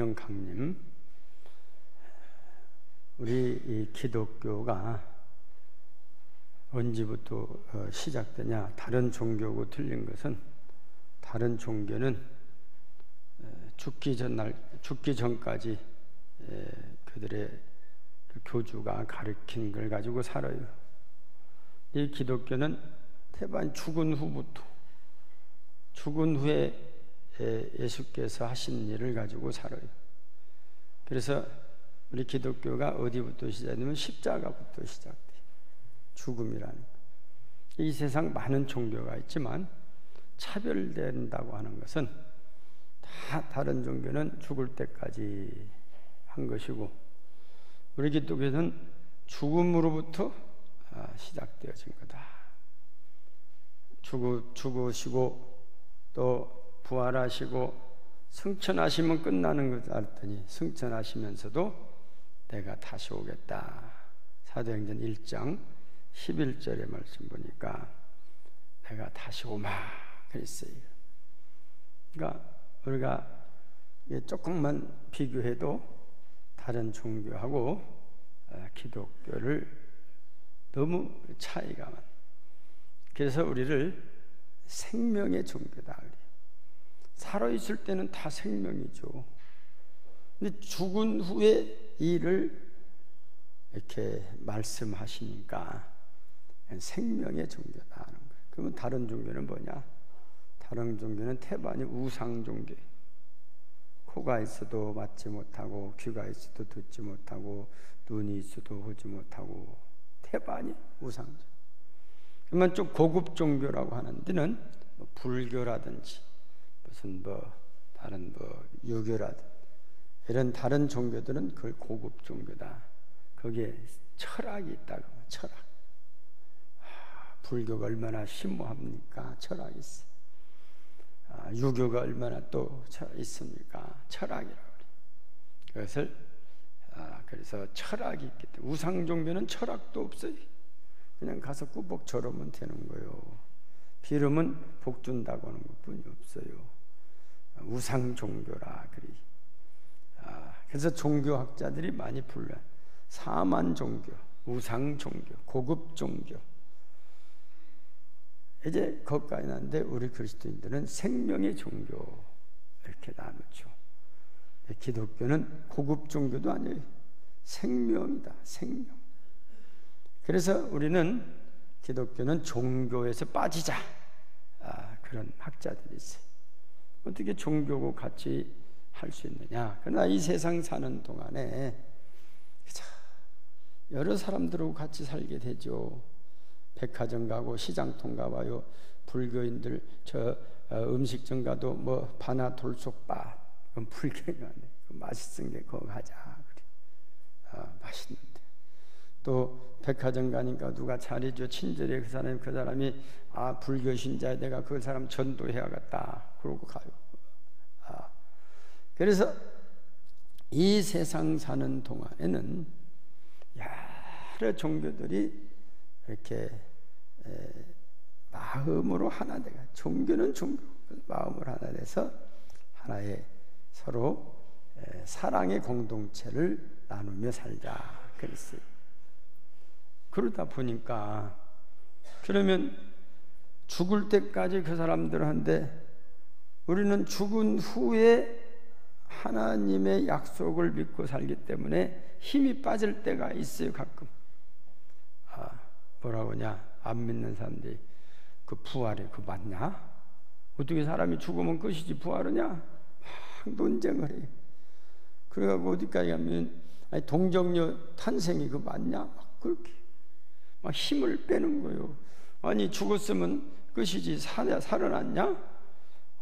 윤영강님, 우리 이 기독교가 언제부터 시작되냐? 다른 종교하고 틀린 것은, 다른 종교는 죽기 전까지 그들의 그 교주가 가르친 걸 가지고 살아요. 이 기독교는 태반 죽은 후부터, 죽은 후에 예수께서 하신 일을 가지고 살아요. 그래서 우리 기독교가 어디부터 시작되면 십자가부터 시작돼요. 죽음이라는 것. 이 세상 많은 종교가 있지만 차별된다고 하는 것은 다 다른 종교는 죽을 때까지 한 것이고, 우리 기독교는 죽음으로부터 시작되어진 거다. 죽으시고 또 부활하시고 승천하시면 끝나는 것 알았더니 승천하시면서도 내가 다시 오겠다. 사도행전 1장 11절의 말씀 보니까 내가 다시 오마 그랬어요. 그러니까 우리가 조금만 비교해도 다른 종교하고 기독교를 너무 차이가 많아요. 그래서 우리를 생명의 종교다. 살아있을 때는 다 생명이죠. 근데 죽은 후에 일을 이렇게 말씀하시니까 생명의 종교다 하는 거예요. 그러면 다른 종교는 뭐냐? 다른 종교는 태반이 우상 종교. 코가 있어도 맞지 못하고, 귀가 있어도 듣지 못하고, 눈이 있어도 보지 못하고, 태반이 우상종. 그러면 좀 고급 종교라고 하는 데는 뭐 불교라든지 무슨 다른 유교라든지 이런 다른 종교들은 그걸 고급 종교다. 거기에 철학이 있다고. 철학. 불교가 얼마나 심오합니까? 철학이 있어. 유교가 얼마나 또 있습니까? 철학이라고 그래. 그것을 그래서 철학이 있기 때문에 우상 종교는 철학도 없어요. 그냥 가서 꾸벅 절으면 되는 거예요. 빌으면 복 준다고 하는 것뿐이 없어요. 우상 종교라 그래. 그래서 종교학자들이 많이 불러요. 사만 종교, 우상 종교, 고급 종교. 이제 거기까지 나는데 우리 그리스도인들은 생명의 종교 이렇게 나누죠. 기독교는 고급 종교도 아니에요. 생명이다. 생명. 그래서 우리는 기독교는 종교에서 빠지자, 그런 학자들이 있어요. 어떻게 종교고 같이 할 수 있느냐? 그러나 이 세상 사는 동안에 여러 사람들하고 같이 살게 되죠. 백화점 가고 시장통 가봐요. 불교인들 음식점 가도 뭐 바나 돌솥밥, 그건 불교가 아니에요. 맛있은 게 그거 하자. 그래. 맛있는데. 또 백화점 가니까 누가 잘해줘. 친절해. 그 사람이 불교 신자야. 내가 그 사람 전도해야겠다. 그러고 가요. 그래서 이 세상 사는 동안에는 여러 종교들이 이렇게 마음으로 하나 돼가. 종교는 종교, 마음으로 하나 돼서 하나의 서로 사랑의 공동체를 나누며 살자 그랬어요. 그러다 보니까 그러면 죽을 때까지 그 사람들한테 우리는 죽은 후에 하나님의 약속을 믿고 살기 때문에 힘이 빠질 때가 있어요. 가끔 뭐라고 하냐, 안 믿는 사람들이 그 부활이 그 맞냐? 어떻게 사람이 죽으면 끝이지 부활하냐? 막 논쟁을 해요. 그래가지고 어디까지 가면 동정녀 탄생이 그 맞냐? 막 그렇게 막 힘을 빼는 거예요. 아니 죽었으면 끝이지 살아났냐?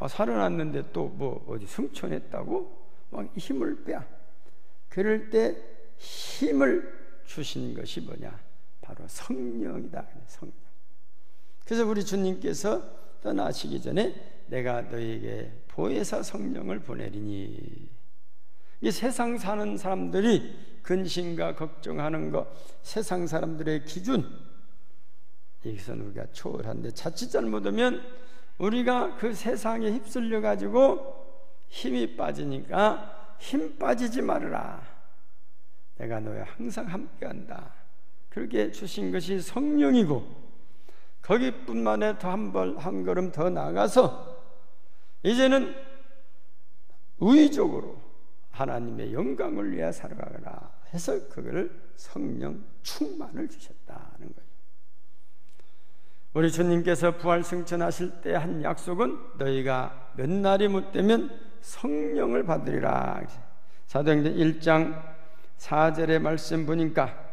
살아났는데 또 뭐 어디 승천했다고? 막 힘을 빼. 그럴 때 힘을 주신 것이 뭐냐? 바로 성령이다. 성령. 그래서 우리 주님께서 떠나시기 전에 내가 너에게 보혜사 성령을 보내리니, 이 세상 사는 사람들이 근심과 걱정하는 것, 세상 사람들의 기준, 여기서는 우리가 초월한데 자칫 잘못하면 우리가 그 세상에 휩쓸려 가지고 힘이 빠지니까 힘 빠지지 말아라. 내가 너와 항상 함께한다. 그렇게 주신 것이 성령이고, 거기뿐만 아니라 더 한 걸음 더 나아가서 이제는 의적으로 하나님의 영광을 위해 살아가라 해서 그거를 성령 충만을 주셨다는 거예요. 우리 주님께서 부활 승천하실 때 한 약속은 너희가 몇 날이 못되면 성령을 받으리라. 사도행전 1장 4절의 말씀 보니까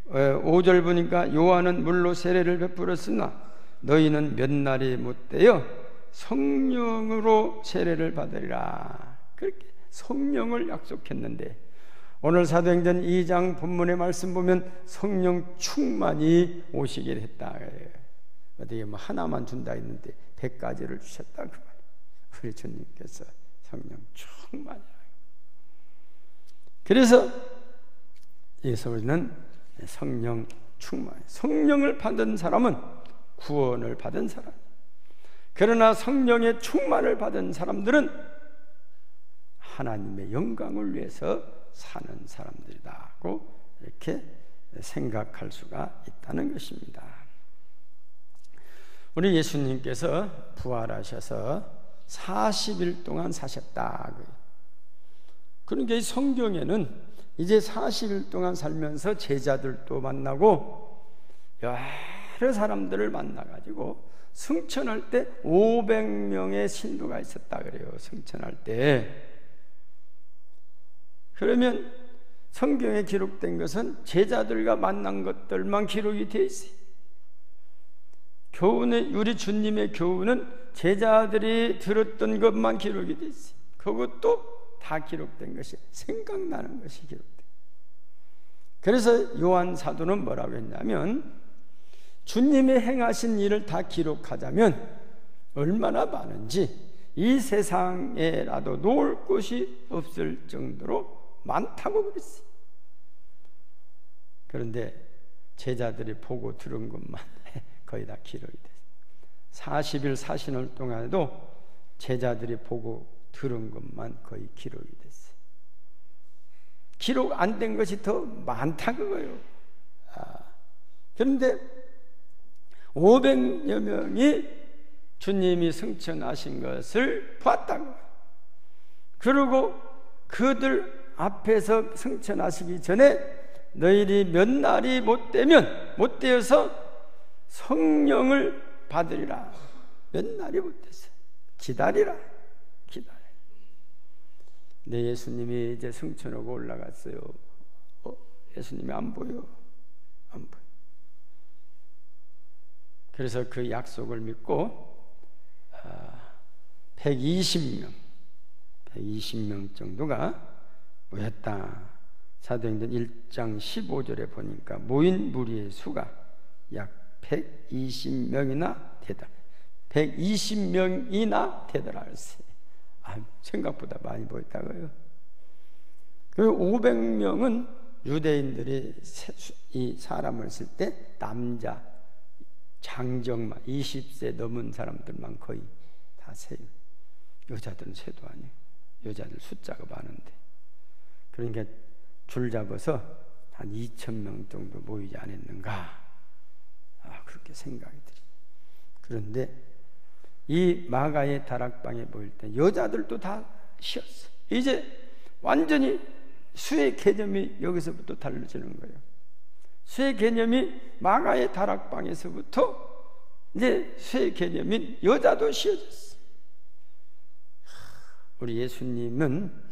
5절 보니까 요한은 물로 세례를 베풀었으나 너희는 몇 날이 못되어 성령으로 세례를 받으리라. 그렇게 성령을 약속했는데, 오늘 사도행전 2장 본문의 말씀 보면 성령 충만이 오시게 했다. 어떻게 뭐 하나만 준다 했는데 100가지를 주셨다 그 말이에요. 우리 주님께서 성령 충만이라. 그래서 여기서 우리는 성령 충만, 성령을 받은 사람은 구원을 받은 사람, 그러나 성령의 충만을 받은 사람들은 하나님의 영광을 위해서 사는 사람들이다고 이렇게 생각할 수가 있다는 것입니다. 우리 예수님께서 부활하셔서 40일 동안 사셨다. 그러니까 성경에는 이제 40일 동안 살면서 제자들도 만나고 여러 사람들을 만나가지고 승천할 때 500명의 신도가 있었다 그래요. 승천할 때. 그러면 성경에 기록된 것은 제자들과 만난 것들만 기록이 되어 있어요. 교훈의, 우리 주님의 교훈은 제자들이 들었던 것만 기록이 되어 있어요. 그것도 다 기록된 것이, 생각나는 것이 기록된. 그래서 요한 사도는 뭐라고 했냐면, 주님의 행하신 일을 다 기록하자면 얼마나 많은지 이 세상에라도 놓을 곳이 없을 정도로 많다고 그랬어요. 그런데 제자들이 보고 들은 것만 거의 다 기록이 됐어요. 40일 사시는 동안에도 제자들이 보고 들은 것만 거의 기록이 됐어요. 기록 안 된 것이 더 많다 그거예요. 그런데 500여 명이 주님이 승천하신 것을 봤다고. 그리고 그들 앞에서 승천하시기 전에 너희들이 몇 날이 못되어서 성령을 받으리라. 몇 날이 못돼서 기다리라. 내 예수님이 이제 승천하고 올라갔어요. 예수님이 안 보여. 그래서 그 약속을 믿고 120명 정도가 모였다. 사도행전 1장 15절에 보니까 모인 무리의 수가 약 120명이나 되더라. 120명이나 되더라 했어요. 생각보다 많이 모였다고요. 그 500명은 유대인들이 이 사람을 쓸 때 남자 장정만 20세 넘은 사람들만 거의 다 세요. 여자들은 세도 아니에요. 여자들 숫자가 많은데. 그러니까 줄 잡아서 한 2,000명 정도 모이지 않았는가, 그렇게 생각이 들어요. 그런데 이 마가의 다락방에 모일 때 여자들도 다 쉬었어. 이제 완전히 수의 개념이 여기서부터 달라지는 거예요. 수의 개념이 마가의 다락방에서부터 이제 수의 개념인 여자도 쉬어졌어. 우리 예수님은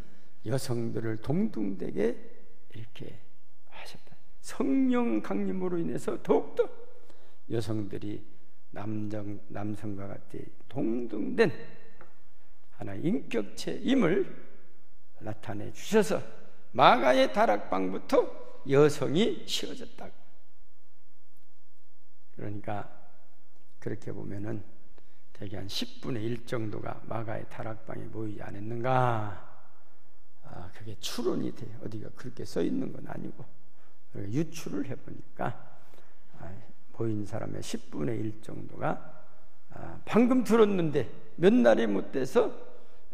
여성들을 동등되게 이렇게 하셨다. 성령 강림으로 인해서 더욱더 여성들이 남성과 같이 동등된 하나의 인격체임을 나타내 주셔서 마가의 다락방부터 여성이 쉬어졌다. 그러니까 그렇게 보면은 대개 한 10분의 1 정도가 마가의 다락방에 모이지 않았는가. 그게 추론이 돼요. 어디가 그렇게 써 있는 건 아니고 유추를 해보니까 모인 사람의 10분의 1 정도가 방금 들었는데 몇 날이 못 돼서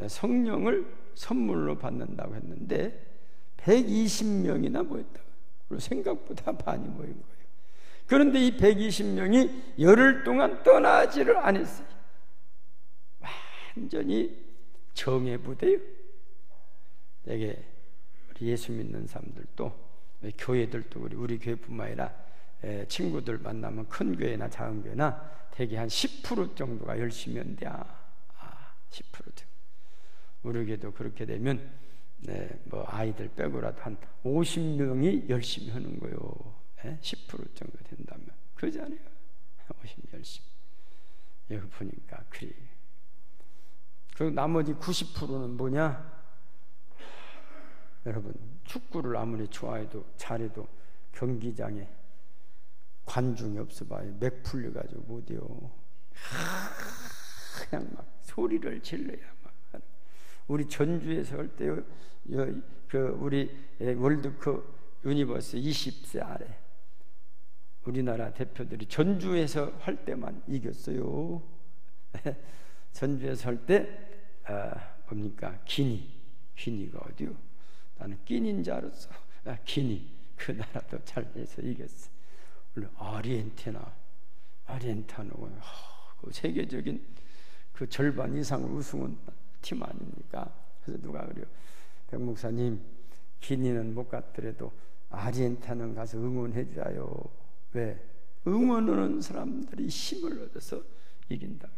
성령을 선물로 받는다고 했는데 120명이나 모였다고. 그리고 생각보다 많이 모인 거예요. 그런데 이 120명이 열흘 동안 떠나지를 않았어요. 완전히 정예 부대요. 되게 우리 예수 믿는 사람들도, 교회들도, 우리 교회뿐만 아니라 친구들 만나면 큰 교회나 작은 교회나 대개 한 10% 정도가 열심히 한대야. 10%. 우리 교회도 그렇게 되면 뭐 아이들 빼고라도 한 50명이 열심히 하는 거예요. 10% 정도 된다면 그러잖아요. 50 열심히. 여기 보니까 그래. 그리고 나머지 90%는 뭐냐? 여러분, 축구를 아무리 좋아해도 잘해도 경기장에 관중이 없어봐요. 맥 풀려가지고 못해요. 그냥 막 소리를 질러야 막 하는. 우리 전주에서 할 때 우리 월드컵 유니버스 20세 아래 우리나라 대표들이 전주에서 할 때만 이겼어요. 전주에서 할 때 뭡니까? 기니가 어디요? 나는 끼니인 줄 알았어. 기니, 그 나라도 잘해서 이겼어. 물론 아르헨티나는 그 세계적인 그 절반 이상을 우승한 팀 아닙니까? 그래서 누가 그래요? 백 목사님, 기니는 못 갔더라도 아르헨티나는 가서 응원해줘요. 왜? 응원하는 사람들이 힘을 얻어서 이긴다.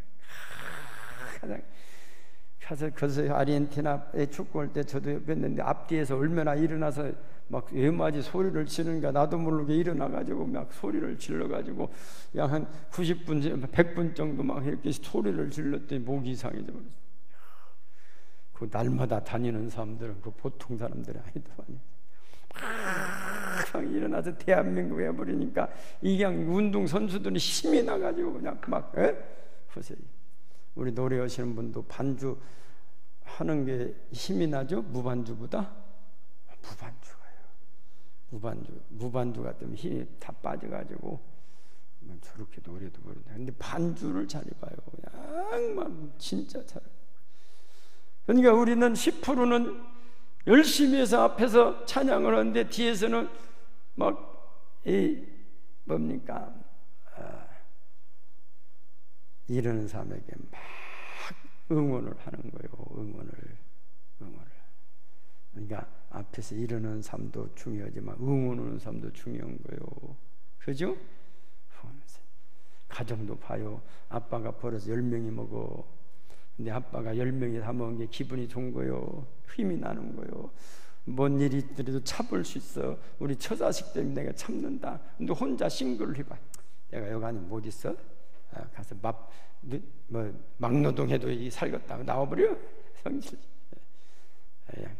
가서 거기서 아르헨티나에 축구할 때 저도 뵀는데 앞뒤에서 얼마나 일어나서 막 외마지 소리를 치는가 나도 모르게 일어나가지고 막 소리를 질러가지고 약 한 90분, 100분 정도 막 이렇게 소리를 질렀더니 목이 이상해져 버렸어. 그 날마다 다니는 사람들은 그 보통 사람들이 아니더만요. 막 일어나서 대한민국 해버리니까 이게 운동 선수들이 힘이 나가지고 그냥 막 보세요. 우리 노래하시는 분도 반주 하는 게 힘이 나죠? 무반주보다? 무반주 같으면 힘이 다 빠져가지고 저렇게 노래도 부르네. 근데 반주를 잘 해봐요. 그냥 막 진짜 잘. 그러니까 우리는 10%는 열심히 해서 앞에서 찬양을 하는데 뒤에서는 막 뭡니까? 이러는 사람에게 막 응원을 하는 거예요. 응원을. 그러니까 앞에서 이러는 삶도 중요하지만 응원하는 삶도 중요한 거예요. 그죠? 가정도 봐요. 아빠가 벌어서 10명이 먹어. 근데 아빠가 10명이 다 먹은 게 기분이 좋은 거예요. 힘이 나는 거예요. 뭔 일이 있더라도 참을 수 있어. 우리 처자식 때문에 내가 참는다. 근데 혼자 싱글을 해봐. 내가 여기 안에 못 있어? 가서 막노동해도 살겠다고 나와버려. 성질. 그냥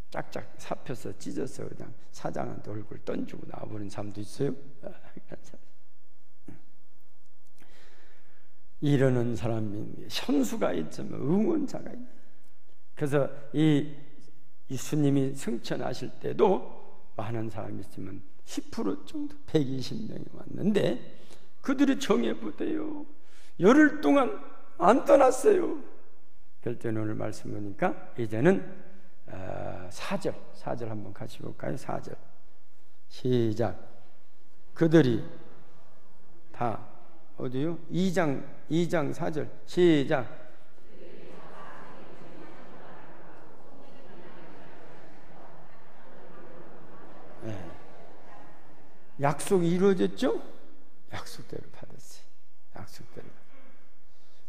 짝짝 잡혀서 찢어서 그냥 사장한테 얼굴 던지고 나와버린 사람도 있어요. 이러는 사람이 현수가 있지만 응원자가 있는. 그래서 이 예수님이 승천하실 때도 많은 사람이 있으면 10% 정도 120명이 왔는데 그들이 정예부대요. 열흘 동안 안 떠났어요. 그럴 때는 오늘 말씀 보니까 이제는 4절 한번 같이 볼까요? 4절 시작. 그들이 다 어디요? 2장 4절 시작. 네. 약속이 이루어졌죠? 약속대로 받았어요. 약속대로.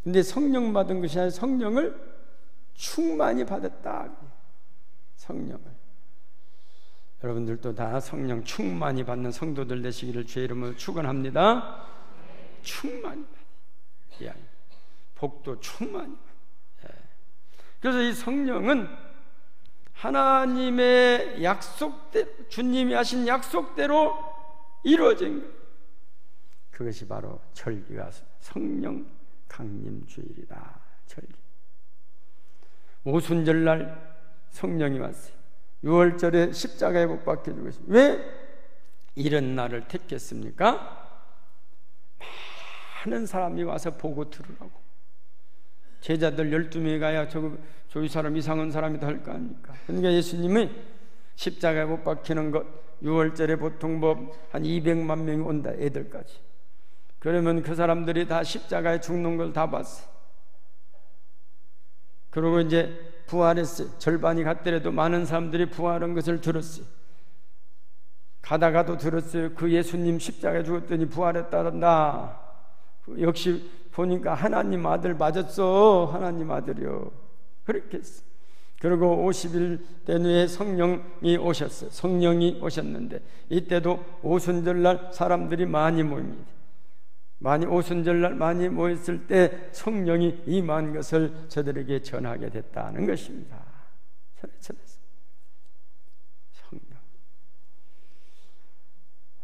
근데 성령 받은 것이 아니라 성령을 충만히 받았다. 성령을. 여러분들도 다 성령 충만히 받는 성도들 되시기를 주의 이름으로 축원합니다. 충만히 받아요. 복도 충만히 받아요. 그래서 이 성령은 하나님의 약속대로, 주님이 하신 약속대로 이루어진 거예요. 그것이 바로 절기가 성령 강림주일이다. 절기. 오순절날 성령이 왔어요. 6월절에 십자가에 못 박혀 죽으신. 왜 이런 날을 택했습니까? 많은 사람이 와서 보고 들으라고. 제자들 12명이 가야 저기 사람 이상한 사람이다 할 거 아닙니까? 그러니까 예수님이 십자가에 못 박히는 것 6월절에 보통 한 200만 명이 온다, 애들까지. 그러면 그 사람들이 다 십자가에 죽는 걸 다 봤어요. 그리고 이제 부활했어요. 절반이 갔더라도 많은 사람들이 부활한 것을 들었어요. 가다가도 들었어요. 그 예수님 십자가에 죽었더니 부활했다던다. 역시 보니까 하나님 아들 맞았어. 하나님 아들이요. 그렇게 했어요. 그리고 50일 된 후에 성령이 오셨어요. 성령이 오셨는데 이때도 오순절날 사람들이 많이 모입니다. 오순절날 많이 모였을 때 성령이 임한 것을 저들에게 전하게 됐다는 것입니다.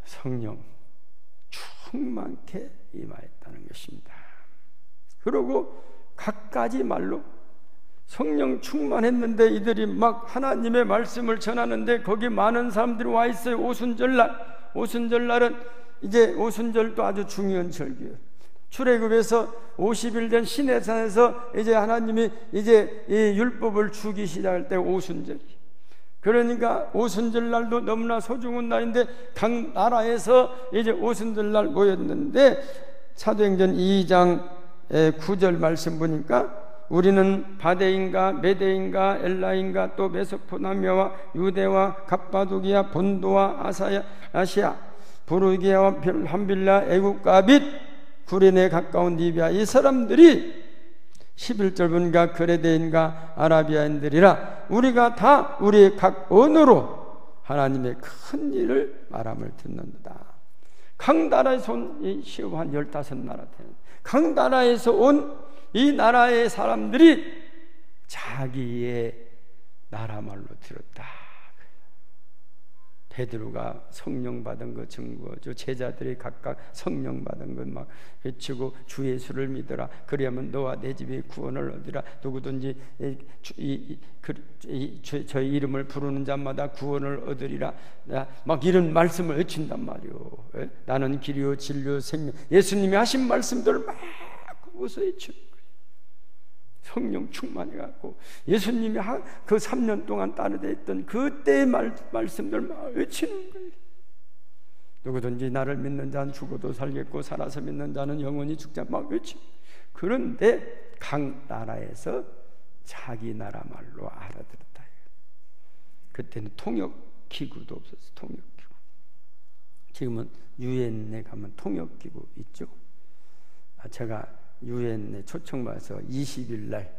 성령 충만케 임하였다는 것입니다. 그리고 갖가지 말로 성령 충만했는데 이들이 막 하나님의 말씀을 전하는데 거기 많은 사람들이 와 있어요. 오순절날은 이제 오순절도 아주 중요한 절기예요. 출애굽에서 50일 된 시내산에서 이제 하나님이 이제 이 율법을 주기 시작할 때 오순절이. 그러니까 오순절날도 너무나 소중한 날인데 각 나라에서 이제 오순절날 모였는데 사도행전 2장 9절 말씀 보니까 우리는 바데인가 메데인가 엘라인가 또 메소포타미아와 유대와 갑바도기아 본도와 아시아 부르기아와 함빌라 애국가 및 구레네 가까운 리비아 이 사람들이 11절 보니까 그레데인가 아라비아인들이라 우리가 다 우리의 각 언어로 하나님의 큰 일을 말함을 듣는다. 각 나라에서 온 이 시험 한 15나라 되는 각 나라에서 온 이 나라의 사람들이 자기의 나라 말로 들었다. 베드로가 성령 받은 거 증거죠. 제자들이 각각 성령 받은 것 막 외치고 주 예수를 믿어라. 그리하면 너와 내 집에 구원을 얻으라. 누구든지 저의 이름을 부르는 자마다 구원을 얻으리라. 막 이런 말씀을 외친단 말이요. 나는 길이요 진리요 생명. 예수님이 하신 말씀들을 막 거기서 외치는 거예요. 성령 충만해갖고 예수님이 그 3년 동안 따르던 그때의 말씀들 막 외치는 거예요. 누구든지 나를 믿는 자는 죽어도 살겠고 살아서 믿는 자는 영원히 죽자 막 외치고. 그런데 각 나라에서 자기 나라 말로 알아들었다. 그때는 통역기구도 없었어요. 통역기구. 지금은 유엔에 가면 통역기구 있죠. 제가 유엔에 초청받아서 20일 날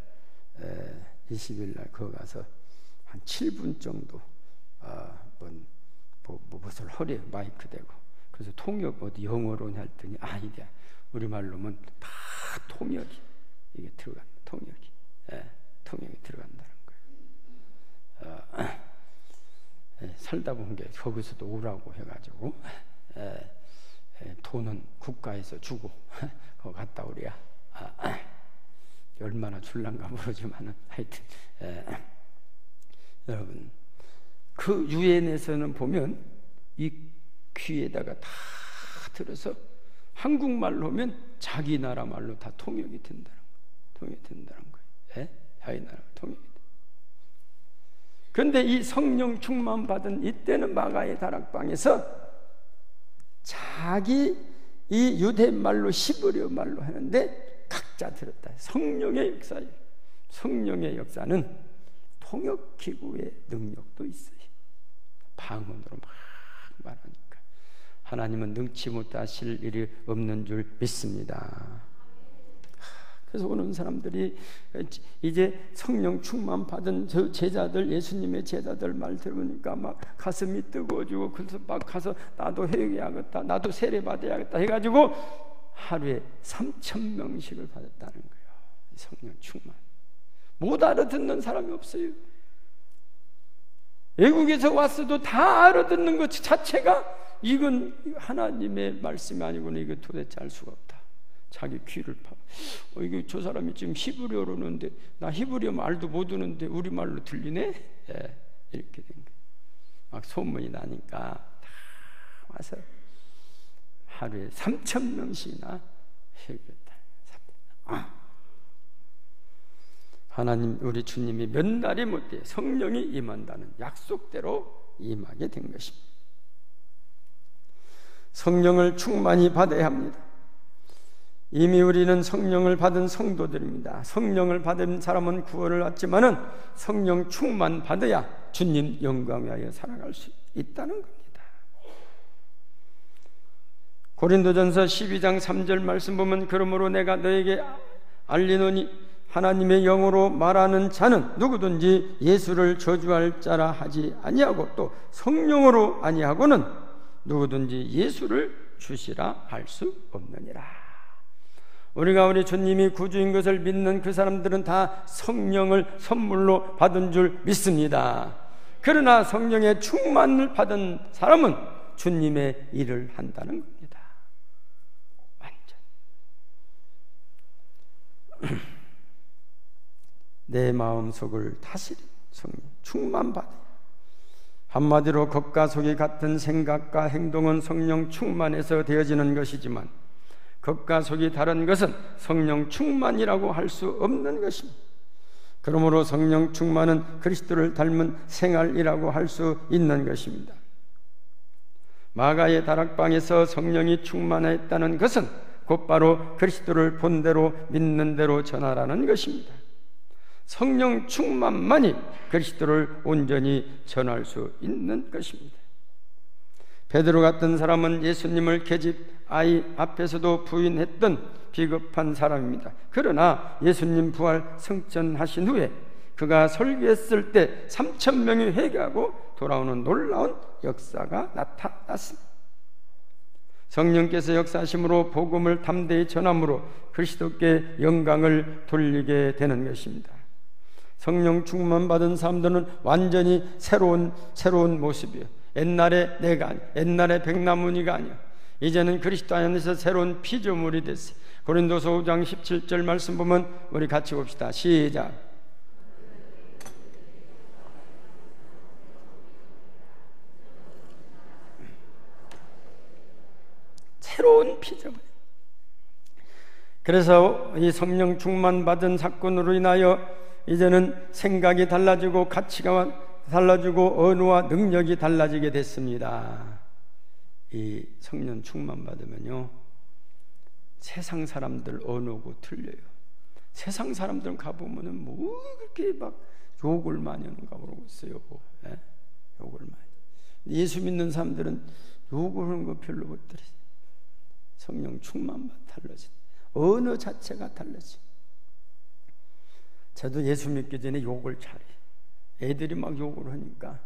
거기 가서 한 7분 정도 무엇을 허리에 마이크 대고 그래서 통역 어디 영어로 했더니 이게 우리말로면 다 통역이 이게 들어간다. 통역이 들어간다는 거예요. 살다 본 게 거기서도 오라고 해가지고 돈은 국가에서 주고 거기 갔다 오랴. 얼마나 줄란가 모르지만은 하여튼 여러분 그 유엔에서는 보면 이 귀에다가 다 들어서 한국말로 하면 자기 나라 말로 다 통역이 된다는 거예요. 자기 나라 통역이 돼. 그런데 이 성령 충만 받은 이때는 마가의 다락방에서 자기 이 유대 말로 히브리어 말로 하는데 각자 들었다. 성령의 역사예요. 성령의 역사는 통역기구의 능력도 있어요. 방언으로 막 말하니까 하나님은 능치 못하실 일이 없는 줄 믿습니다. 그래서 오는 사람들이 이제 성령 충만 받은 저 제자들, 예수님의 제자들 말 들으니까 막 가슴이 뜨거워지고 그래서 막 가서 나도 회개하겠다, 나도 세례 받아야겠다 해가지고 하루에 3,000명씩을 받았다는 거예요. 성령 충만. 못 알아듣는 사람이 없어요. 외국에서 왔어도 다 알아듣는 것 자체가 이건 하나님의 말씀이 아니고는 이거 도대체 알 수가 없다. 자기 귀를 이게 저 사람이 지금 히브리어로 오는데 나 히브리어 말도 못 듣는데 우리말로 들리네? 이렇게 된 거예요. 막 소문이 나니까 다 와서 하루에 3,000명씩이나 회개했다. 하나님 우리 주님이 몇 날이 못해 성령이 임한다는 약속대로 임하게 된 것입니다. 성령을 충만히 받아야 합니다. 이미 우리는 성령을 받은 성도들입니다. 성령을 받은 사람은 구원을 받지만은 성령 충만 받아야 주님 영광 위하여 살아갈 수 있다는 겁니다. 고린도전서 12장 3절 말씀 보면 그러므로 내가 너에게 알리노니 하나님의 영으로 말하는 자는 누구든지 예수를 저주할 자라 하지 아니하고 또 성령으로 아니하고는 누구든지 예수를 주시라 할 수 없느니라. 우리가 우리 주님이 구주인 것을 믿는 그 사람들은 다 성령을 선물로 받은 줄 믿습니다. 그러나 성령의 충만을 받은 사람은 주님의 일을 한다는 겁니다. 완전 내 마음속을 다스린 성령 충만받아요. 한마디로 겉과 속이 같은 생각과 행동은 성령 충만해서 되어지는 것이지만 겉과 속이 다른 것은 성령 충만이라고 할 수 없는 것입니다. 그러므로 성령 충만은 그리스도를 닮은 생활이라고 할 수 있는 것입니다. 마가의 다락방에서 성령이 충만했다는 것은 곧바로 그리스도를 본대로 믿는 대로 전하라는 것입니다. 성령 충만만이 그리스도를 온전히 전할 수 있는 것입니다. 베드로 같은 사람은 예수님을 계집 아이 앞에서도 부인했던 비겁한 사람입니다. 그러나 예수님 부활 승천하신 후에 그가 설교했을 때 3,000명이 회개하고 돌아오는 놀라운 역사가 나타났습니다. 성령께서 역사하심으로 복음을 담대히 전함으로 그리스도께 영광을 돌리게 되는 것입니다. 성령 충만 받은 사람들은 완전히 새로운 모습이에요. 옛날에 내가 아니야, 옛날에 백나무니가 아니야. 이제는 그리스도 안에서 새로운 피조물이 됐어요. 고린도서 5장 17절 말씀 보면 우리 같이 봅시다. 시작. 새로운 피조물. 그래서 이 성령 충만 받은 사건으로 인하여 이제는 생각이 달라지고 가치가 달라지고 언어와 능력이 달라지게 됐습니다. 이 성령 충만 받으면요 세상 사람들 언어고 틀려요. 세상 사람들 가보면은 뭐 그렇게 막 욕을 많이 하는가 모르겠어요. 예? 욕을 많이. 예수 믿는 사람들은 욕을 하는 거 별로 못 들어요. 성령 충만 받 달라지. 언어 자체가 달라지. 저도 예수 믿기 전에 욕을 잘해. 애들이 막 욕을 하니까.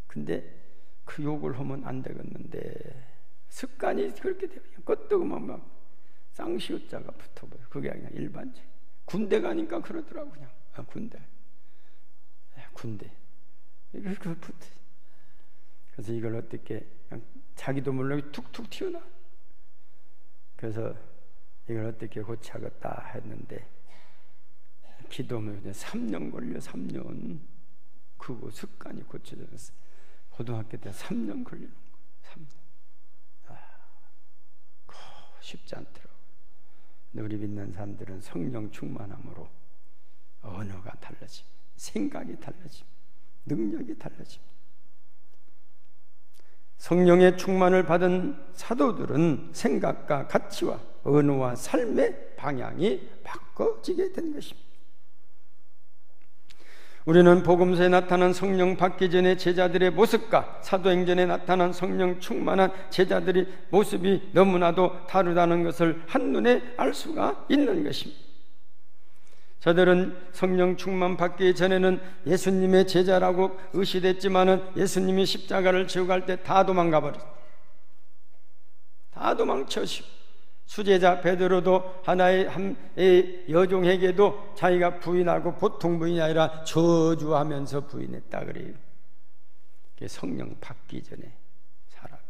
근데 그 욕을 하면 안 되겠는데 습관이 그렇게 돼요. 껐더구만 막 쌍시옷자가 붙어버려. 그게 그냥 일반적. 군대 가니까 그러더라고 그냥. 군대. 이걸 붙어. 그래서 이걸 어떻게 그냥 자기도 모르게 툭툭 튀어나. 그래서 이걸 어떻게 고쳐야겠다 했는데 기도하면 3년 걸려. 3년. 그거 습관이 고쳐졌어. 고등학교 때 3년 걸리는 거야. 3년. 쉽지 않더라고. 근데 우리 믿는 사람들은 성령 충만함으로 언어가 달라집니다. 생각이 달라집니다. 능력이 달라집니다. 성령의 충만을 받은 사도들은 생각과 가치와 언어와 삶의 방향이 바꿔지게 된 것입니다. 우리는 복음서에 나타난 성령 받기 전의 제자들의 모습과 사도행전에 나타난 성령 충만한 제자들의 모습이 너무나도 다르다는 것을 한눈에 알 수가 있는 것입니다. 저들은 성령 충만 받기 전에는 예수님의 제자라고 의시됐지만은 예수님이 십자가를 지고 갈 때 다 도망가 버렸어요. 다 도망쳐시고 수제자 베드로도 하나의 여종에게도 자기가 부인하고 보통 부인이 아니라 저주하면서 부인했다 그래요. 그게 성령 받기 전에 사람이에요.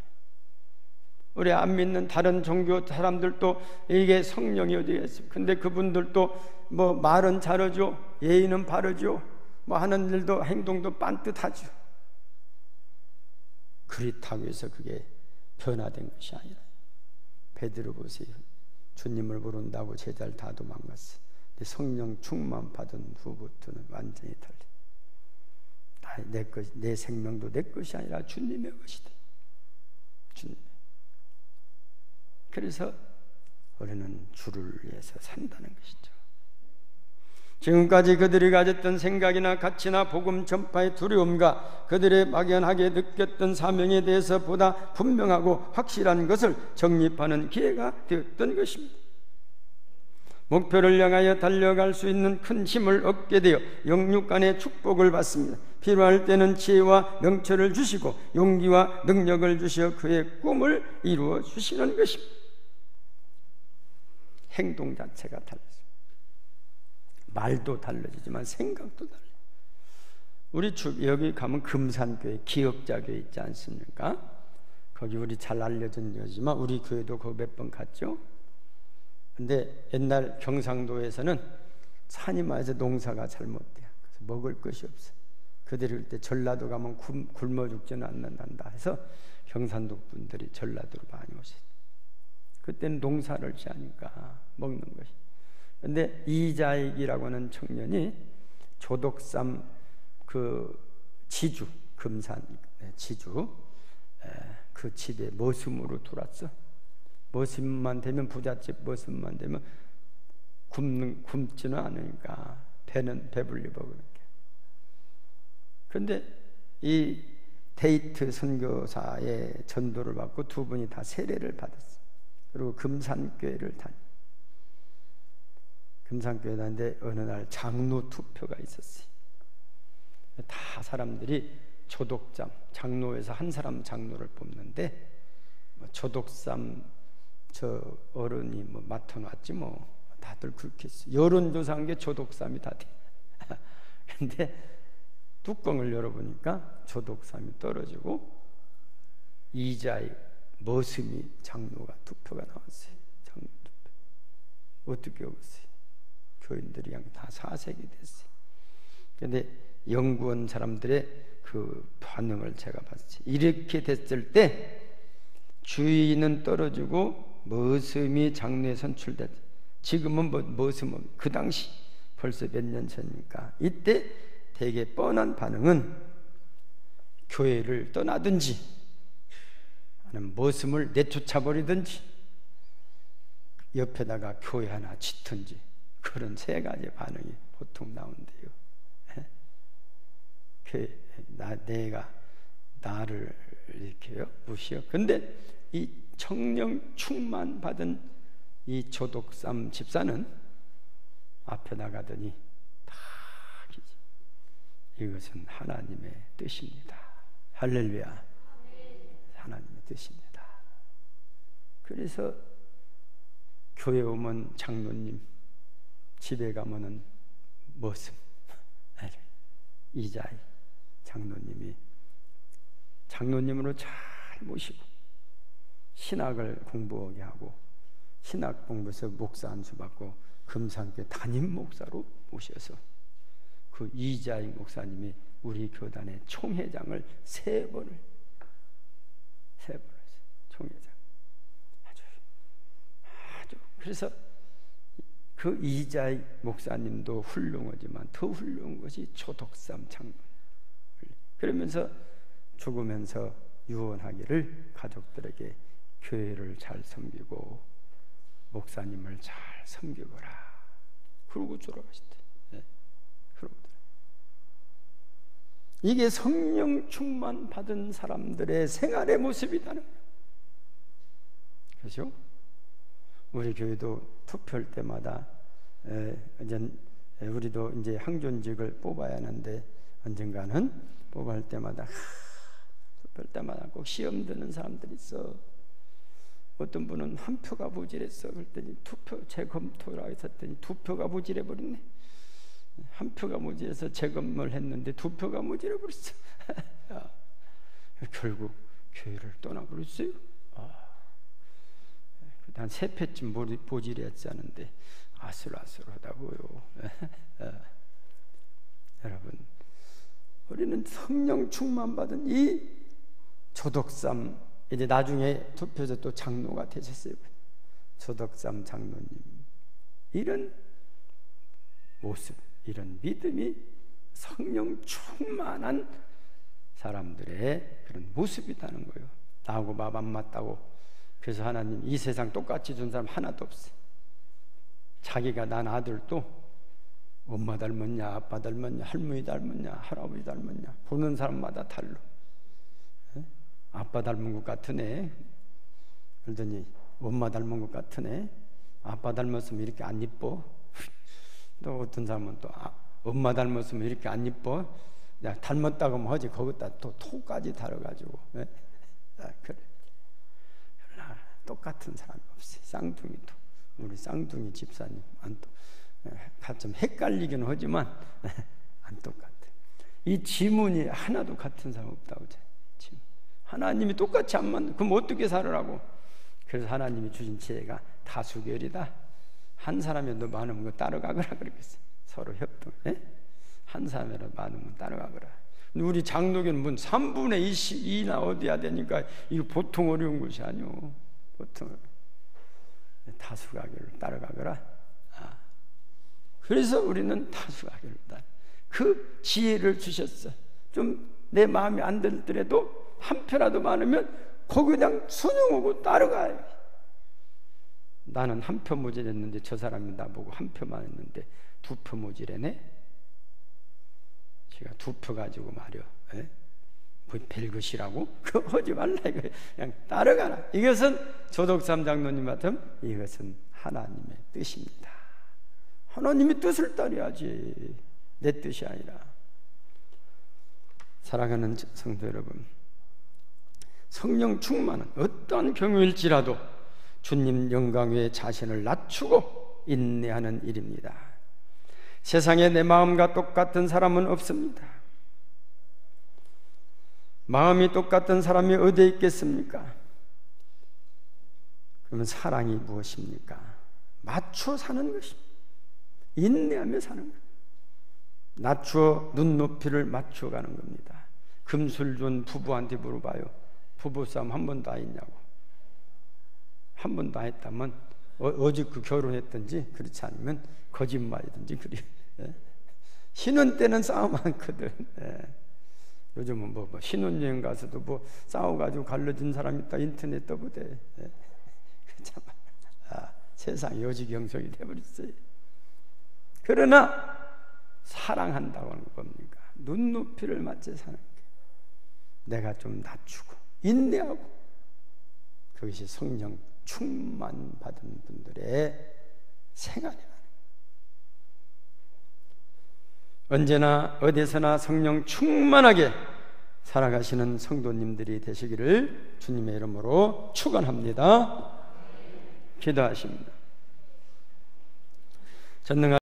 우리 안 믿는 다른 종교 사람들도 이게 성령이 어디에 있어요. 근데 그분들도 뭐 말은 잘하죠, 예의는 바르죠, 뭐 하는 일도 행동도 빤듯하죠. 그렇다고 해서 그게 변화된 것이 아니라 베드로 보세요. 주님을 부른다고 제자를 다 도망갔어. 성령 충만 받은 후부터는 완전히 달리. 내 생명도 내 것이 아니라 주님의 것이다. 주님. 그래서 우리는 주를 위해서 산다는 것이죠. 지금까지 그들이 가졌던 생각이나 가치나 복음 전파의 두려움과 그들의 막연하게 느꼈던 사명에 대해서 보다 분명하고 확실한 것을 정립하는 기회가 되었던 것입니다. 목표를 향하여 달려갈 수 있는 큰 힘을 얻게 되어 영육 간의 축복을 받습니다. 필요할 때는 지혜와 명철을 주시고 용기와 능력을 주시어 그의 꿈을 이루어 주시는 것입니다. 행동 자체가 달라집니다. 말도 달라지지만 생각도 달라요. 우리 여기 가면 금산교회 기억자교회 있지 않습니까? 거기 우리 잘 알려진 교회지만 우리 교회도 거기 몇 번 갔죠. 근데 옛날 경상도에서는 산이 많아서 농사가 잘 못돼요. 그래서 먹을 것이 없어요. 그들이 그때 전라도 가면 굶어 죽지는 않는다 해서 경상도 분들이 전라도로 많이 오셨어요. 그때는 농사를 지으니까 먹는 것이. 근데 이자익이라고 하는 청년이 조덕삼 그 지주, 금산 지주 그 집에 머슴으로 들어왔어. 머슴만 되면 부잣집 머슴만 되면 굶지는 않으니까 배는 배불리고 그렇게. 그런데 이 데이트 선교사의 전도를 받고 두 분이 다 세례를 받았어. 그리고 금산교회를 금산교회 다니는데 어느 날 장로 투표가 있었어요. 다 사람들이 조덕삼 장로에서 한 사람 장로를 뽑는데 조덕삼 저 어른이 뭐 맡아놨지 뭐 다들 그렇게 했어. 여론조사한 게 조덕삼이 다 돼. 근데 뚜껑을 열어보니까 조덕삼이 떨어지고 이자의 머슴이 장로가 투표가 나왔어요. 장로 투표. 어떻게 오겠어요? 교인들이 그냥 다 사색이 됐어요. 근데 연구원 사람들의 그 반응을 제가 봤어요. 이렇게 됐을 때 주인은 떨어지고 머슴이 장로에 선출됐. 지금은 머슴은 그 당시 벌써 몇 년 전이니까 이때 되게 뻔한 반응은 교회를 떠나든지 아니면 머슴을 내쫓아버리든지 옆에다가 교회 하나 짓든지 그런 세 가지 반응이 보통 나온대요. 내가 나를 이렇게요 무시요. 근데 이 성령 충만 받은 이 조덕삼 집사는 앞에 나가더니 다 이것은 하나님의 뜻입니다. 할렐루야. 하나님의 뜻입니다. 그래서 교회 오면 장로님, 집에 가면은 머슴 이자이 장로님이 장로님으로 잘 모시고 신학을 공부하게 하고 신학 공부해서 목사 안수 받고 금산교회 담임 목사로 모셔서 그 이자익 목사님이 우리 교단의 총회장을 세 번을 했어요. 총회장. 아주 그래서 그 이자익 목사님도 훌륭하지만 더 훌륭한 것이 조덕삼 장로. 그러면서 죽으면서 유언하기를 가족들에게 교회를 잘 섬기고 목사님을 잘 섬기거라. 그러고 돌아가셨대. 네. 그러고 이게 성령 충만 받은 사람들의 생활의 모습이라는 거예요. 그렇죠? 우리 교회도 투표할 때마다 우리도 이제 항존직을 뽑아야 하는데 언젠가는 뽑을 때마다 투표할 때마다 꼭 시험 드는 사람들이 있어. 어떤 분은 한 표가 부질했어. 그랬더니 투표 재검토라고 했더니 두 표가 부질해 버렸네. 한 표가 모질해서 재검을 했는데 두 표가 모질해 버렸어. 결국 교회를 떠나버렸어요. 한 세 표쯤 모질했지 않은데 아슬아슬하다고요. 여러분, 우리는 성령 충만 받은 이 조덕삼, 이제 나중에 투표에서 또 장로가 되셨어요. 조덕삼 장로님, 이런 모습, 이런 믿음이 성령 충만한 사람들의 그런 모습이라는 거예요. 나하고 밥 안 맞다고 그래서 하나님 이 세상 똑같이 준 사람 하나도 없어요. 자기가 난 아들도 엄마 닮았냐, 아빠 닮았냐, 할머니 닮았냐, 할아버지 닮았냐 보는 사람마다 달라. 아빠 닮은 것 같으네 그러더니 엄마 닮은 것 같으네. 아빠 닮았으면 이렇게 안 이뻐. 또 어떤 사람은 또 엄마 닮았으면 이렇게 안 이뻐. 야, 닮았다고 하면 하지 거기다 또 토까지 달아가지고. 그래. 똑같은 사람이 없어요. 쌍둥이도 우리 쌍둥이 집사님 좀 헷갈리긴 하지만 안 똑같아. 이 지문이 하나도 같은 사람 없다고. 지문. 하나님이 똑같이 안 맞는. 그럼 어떻게 살으라고? 그래서 하나님이 주신 지혜가 다수결이다. 한 사람이라도 많으면 그 따라가거라 그러겠어요. 서로 협동. 한 사람이라도 많으면 따라가거라. 우리 장로교는 문 3분의 2나 얻어야 되니까 이거 보통 어려운 것이 아니오. 보통 다수가결로 따라가거라. 그래서 우리는 다수가결로 따라. 그 지혜를 주셨어. 좀 내 마음에 안 들더라도 한 표라도 많으면 거기 그냥 순응하고 따라가요. 나는 한 표 모자랐는데 저 사람이 나보고 한 표만 했는데 2표 모자라네. 제가 2표 가지고 말이요. 뭐 별것이라고? 그거 하지 말라 이거. 그냥 따라가라. 이것은 조덕삼 장로님 같은 이것은 하나님의 뜻입니다. 하나님의 뜻을 따라야지 내 뜻이 아니라. 사랑하는 성도 여러분, 성령 충만은 어떤 경우일지라도 주님 영광 위에 자신을 낮추고 인내하는 일입니다. 세상에 내 마음과 똑같은 사람은 없습니다. 마음이 똑같은 사람이 어디에 있겠습니까? 그러면 사랑이 무엇입니까? 맞춰 사는 것입니다. 인내하며 사는 것. 낮추어 눈높이를 맞춰 가는 겁니다. 금술 준 부부한테 물어봐요. 부부싸움 한 번도 안 했냐고. 한 번도 안 했다면 어제 그 결혼했든지 그렇지 않으면 거짓말이든지 그래. 신혼 때는 싸움 많거든. 요즘은 뭐 신혼여행 가서도 뭐 싸워가지고 갈라진 사람 있다 인터넷 떠보대. 참, 세상이 여지경성이 돼버렸어요. 그러나 사랑한다고 하는 겁니까? 눈높이를 맞춰 사는 게 내가 좀 낮추고 인내하고 그것이 성령 충만 받은 분들의 생활이라는 거예요. 언제나 어디서나 성령 충만하게 살아가시는 성도님들이 되시기를 주님의 이름으로 축원합니다. 기도하십니다. 전능한